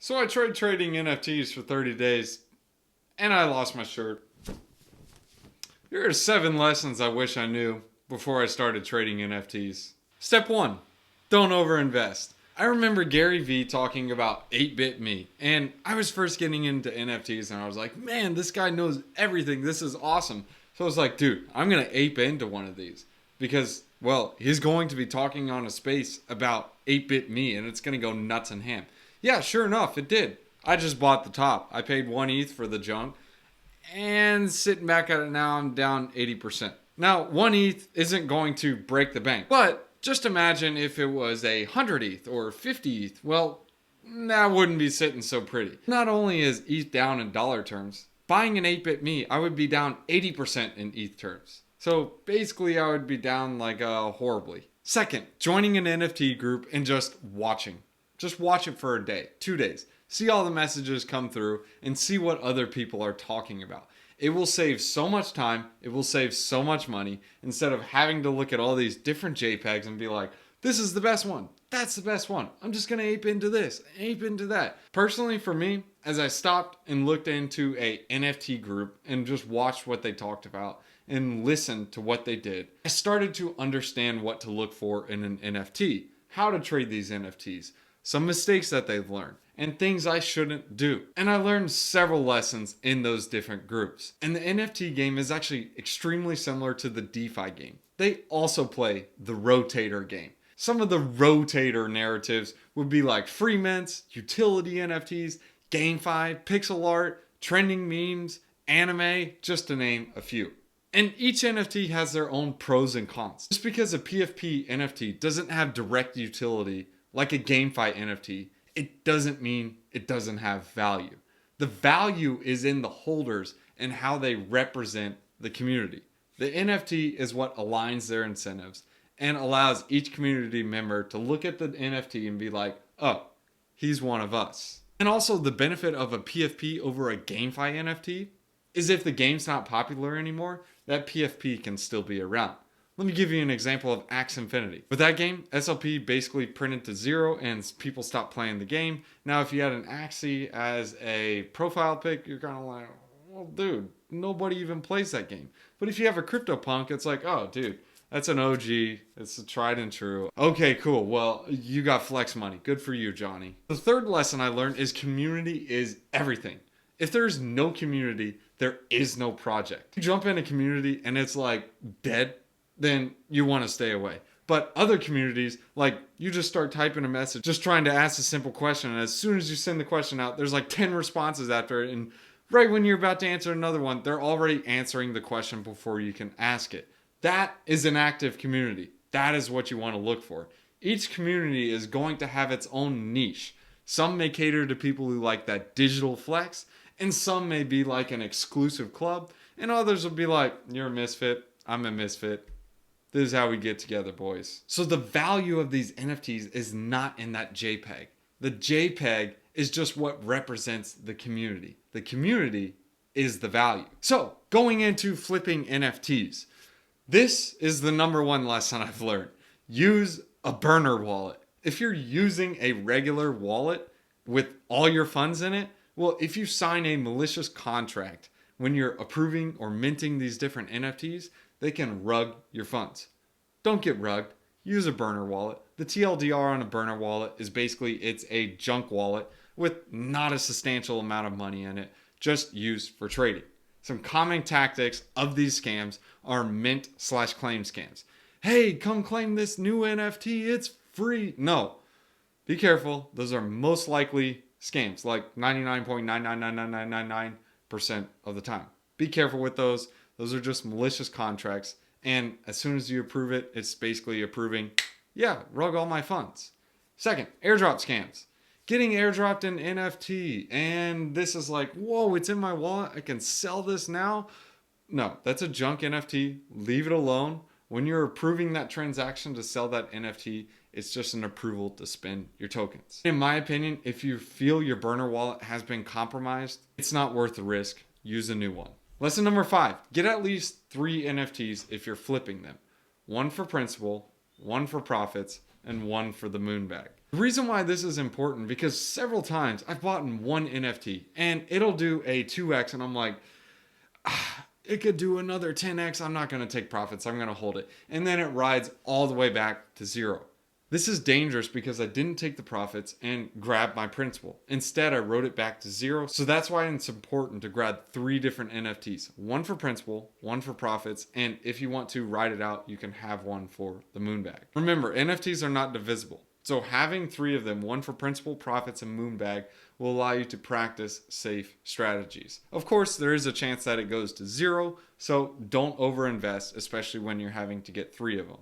So I tried trading NFTs for 30 days and I lost my shirt. Here are 7 lessons I wish I knew before I started trading NFTs. Step 1. Don't overinvest. I remember Gary Vee talking about 8-bit me, and I was first getting into NFTs and I was like, man, this guy knows everything. This is awesome. So I was like, dude, I'm going to ape into one of these because, well, he's going to be talking on a space about 8-bit me and it's going to go nuts and ham. Yeah, sure enough, it did. I just bought the top. I paid 1 ETH for the junk, and sitting back at it now, I'm down 80%. Now, 1 ETH isn't going to break the bank, but just imagine if it was 100 ETH or 50 ETH. Well, that wouldn't be sitting so pretty. Not only is ETH down in dollar terms, buying an 8-bit me, I would be down 80% in ETH terms. So basically, I would be down like horribly. Second, joining an NFT group and just watching. Just watch it for a day, 2 days. See all the messages come through and see what other people are talking about. It will save so much time. It will save so much money instead of having to look at all these different JPEGs and be like, this is the best one. That's the best one. I'm just going to ape into this, ape into that. Personally, for me, as I stopped and looked into a NFT group and just watched what they talked about and listened to what they did, I started to understand what to look for in an NFT, how to trade these NFTs, some mistakes that they've learned, and things I shouldn't do. And I learned several lessons in those different groups. And the NFT game is actually extremely similar to the DeFi game. They also play the rotator game. Some of the rotator narratives would be like free mints, utility NFTs, GameFi, pixel art, trending memes, anime, just to name a few. And each NFT has their own pros and cons. Just because a PFP NFT doesn't have direct utility like a GameFi NFT, it doesn't mean it doesn't have value. The value is in the holders and how they represent the community. The NFT is what aligns their incentives and allows each community member to look at the NFT and be like, oh, he's one of us. And also the benefit of a PFP over a GameFi NFT is if the game's not popular anymore, that PFP can still be around. Let me give you an example of Axie Infinity. With that game, SLP basically printed to 0 and people stopped playing the game. Now, if you had an Axie as a profile pic, you're kind of like, well, dude, nobody even plays that game. But if you have a CryptoPunk, it's like, oh, dude, that's an OG. It's a tried and true. Okay, cool. Well, you got flex money. Good for you, Johnny. The third lesson I learned is community is everything. If there's no community, there is no project. You jump in a community and it's like dead, then you want to stay away. But other communities, like you just start typing a message, just trying to ask a simple question. And as soon as you send the question out, there's like 10 responses after it. And right when you're about to answer another one, they're already answering the question before you can ask it. That is an active community. That is what you want to look for. Each community is going to have its own niche. Some may cater to people who like that digital flex, and some may be like an exclusive club, and others will be like, you're a misfit, I'm a misfit. This is how we get together, boys. So the value of these NFTs is not in that JPEG. The JPEG is just what represents the community. The community is the value. So going into flipping NFTs, this is the number one lesson I've learned. Use a burner wallet. If you're using a regular wallet with all your funds in it, well, if you sign a malicious contract when you're approving or minting these different NFTs, they can rug your funds. Don't get rugged. Use a burner wallet. The TLDR on a burner wallet is basically it's a junk wallet with not a substantial amount of money in it, just used for trading. Some common tactics of these scams are mint/claim scams. Hey, come claim this new NFT. It's free. No. Be careful. Those are most likely scams, like 99.9999999% of the time. Be careful with those. Those are just malicious contracts. And as soon as you approve it, it's basically approving, yeah, rug all my funds. Second, airdrop scams. Getting airdropped an NFT, and this is like, whoa, it's in my wallet. I can sell this now. No, that's a junk NFT. Leave it alone. When you're approving that transaction to sell that NFT, it's just an approval to spend your tokens. In my opinion, if you feel your burner wallet has been compromised, it's not worth the risk. Use a new one. Lesson number 5, get at least 3 NFTs if you're flipping them. 1 for principal, 1 for profits, and 1 for the moon bag. The reason why this is important, because several times I've bought in one NFT and it'll do a 2x and I'm like, it could do another 10x. I'm not going to take profits. I'm going to hold it. And then it rides all the way back to zero. This is dangerous because I didn't take the profits and grab my principal. Instead, I wrote it back to zero. So that's why it's important to grab 3 different NFTs. One for principal, one for profits, and if you want to ride it out, you can have one for the Moonbag. Remember, NFTs are not divisible. So having 3 of them, one for principal, profits, and Moonbag, will allow you to practice safe strategies. Of course, there is a chance that it goes to zero, so don't overinvest, especially when you're having to get 3 of them.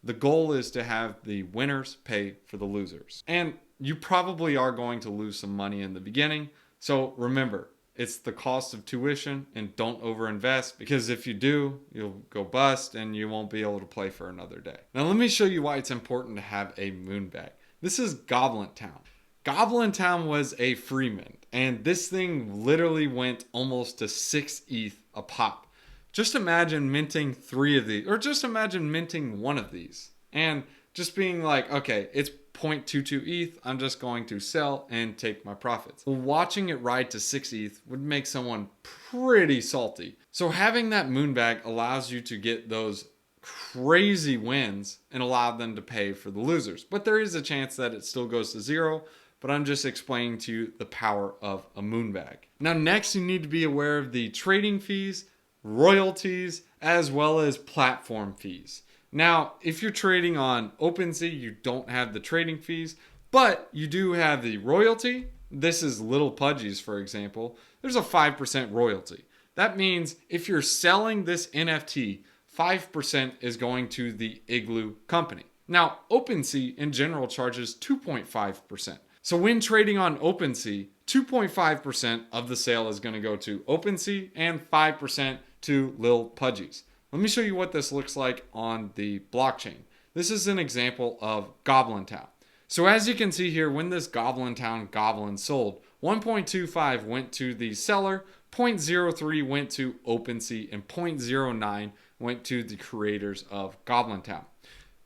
The goal is to have the winners pay for the losers. And you probably are going to lose some money in the beginning. So remember, it's the cost of tuition, and don't overinvest, because if you do, you'll go bust and you won't be able to play for another day. Now let me show you why it's important to have a Moonbag. This is Goblin Town. Goblin Town was a free mint, and this thing literally went almost to 6 ETH a pop. Just imagine minting 3 of these, or just imagine minting 1 of these and just being like, okay, it's 0.22 ETH. I'm just going to sell and take my profits. Well, watching it ride to 6 ETH would make someone pretty salty. So having that Moonbag allows you to get those crazy wins and allow them to pay for the losers. But there is a chance that it still goes to zero. But I'm just explaining to you the power of a Moonbag. Now, next, you need to be aware of the trading fees, royalties, as well as platform fees. Now, if you're trading on OpenSea, you don't have the trading fees, but you do have the royalty. This is Little Pudgies, for example. There's a 5% royalty. That means if you're selling this NFT, 5% is going to the Igloo company. Now, OpenSea in general charges 2.5%. So when trading on OpenSea, 2.5% of the sale is going to go to OpenSea and 5% to Lil Pudgies. Let me show you what this looks like on the blockchain. This is an example of Goblin Town. So as you can see here, when this Goblin Town goblin sold, 1.25 went to the seller, 0.03 went to OpenSea, and 0.09 went to the creators of Goblin Town.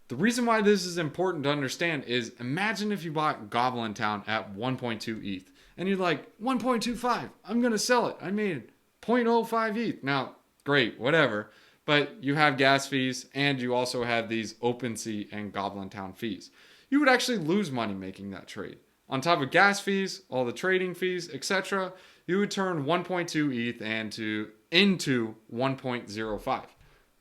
The reason why this is important to understand is, imagine if you bought Goblin Town at 1.2 ETH and you're like, 1.25, I'm going to sell it. I made 0.05 ETH. Now, great, whatever. But you have gas fees and you also have these OpenSea and Goblin Town fees. You would actually lose money making that trade. On top of gas fees, all the trading fees, etc., you would turn 1.2 ETH into 1.05.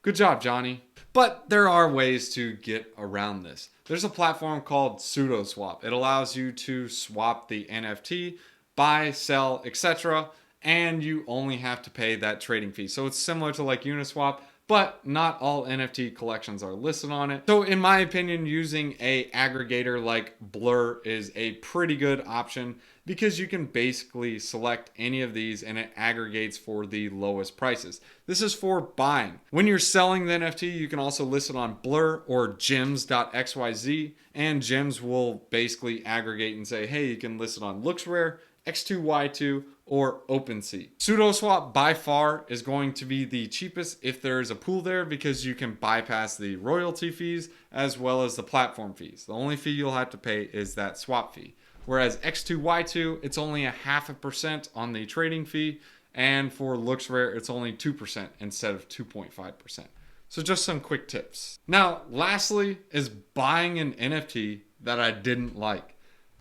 Good job, Johnny. But there are ways to get around this. There's a platform called SudoSwap. It allows you to swap the NFT, buy, sell, etc., and you only have to pay that trading fee. So it's similar to like Uniswap, but not all NFT collections are listed on it. So in my opinion, using a aggregator like Blur is a pretty good option, because you can basically select any of these and it aggregates for the lowest prices. This is for buying. When you're selling the NFT, you can also list it on Blur or gems.xyz, and Gems will basically aggregate and say, hey, you can list it on LooksRare, X2Y2, or OpenSea. SudoSwap by far is going to be the cheapest if there is a pool there, because you can bypass the royalty fees as well as the platform fees. The only fee you'll have to pay is that swap fee. Whereas X2Y2, it's only 0.5% on the trading fee, and for LooksRare, it's only 2% instead of 2.5%. So just some quick tips. Now, lastly is buying an NFT that I didn't like.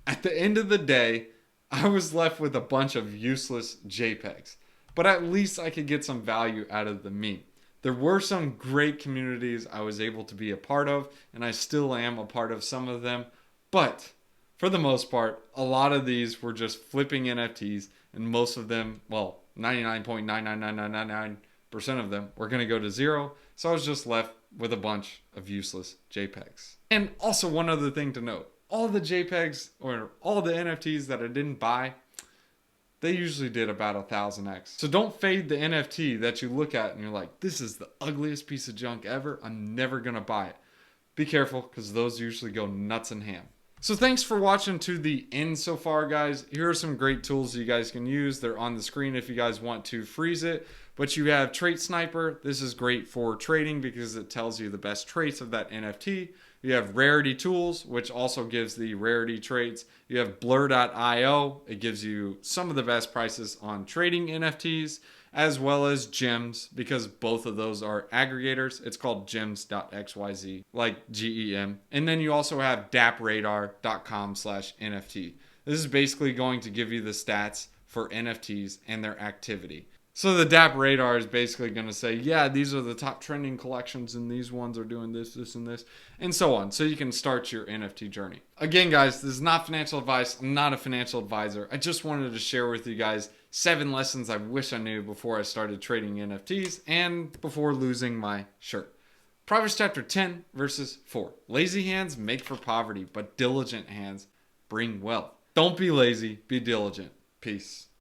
At the end of the day, I was left with a bunch of useless JPEGs, but at least I could get some value out of the meme. There were some great communities I was able to be a part of, and I still am a part of some of them, but for the most part, a lot of these were just flipping NFTs, and most of them, well, 99.99999% of them were going to go to zero, so I was just left with a bunch of useless JPEGs. And also one other thing to note, all the JPEGs or all the NFTs that I didn't buy, they usually did about 1000x. So don't fade the NFT that you look at and you're like, this is the ugliest piece of junk ever, I'm never gonna buy it. Be careful, because those usually go nuts and ham. So thanks for watching to the end so far, guys. Here are some great tools you guys can use. They're on the screen if you guys want to freeze it. But you have Trait Sniper. This is great for trading because it tells you the best traits of that NFT. You have Rarity Tools, which also gives the rarity trades. You have Blur.io. It gives you some of the best prices on trading NFTs, as well as Gems, because both of those are aggregators. It's called gems.xyz, like GEM. And then you also have dappradar.com/NFT. This is basically going to give you the stats for NFTs and their activity. So the DApp Radar is basically going to say, yeah, these are the top trending collections and these ones are doing this, this, and this, and so on. So you can start your NFT journey. Again, guys, this is not financial advice. I'm not a financial advisor. I just wanted to share with you guys 7 lessons I wish I knew before I started trading NFTs and before losing my shirt. Proverbs chapter 10, verses 4. Lazy hands make for poverty, but diligent hands bring wealth. Don't be lazy, be diligent. Peace.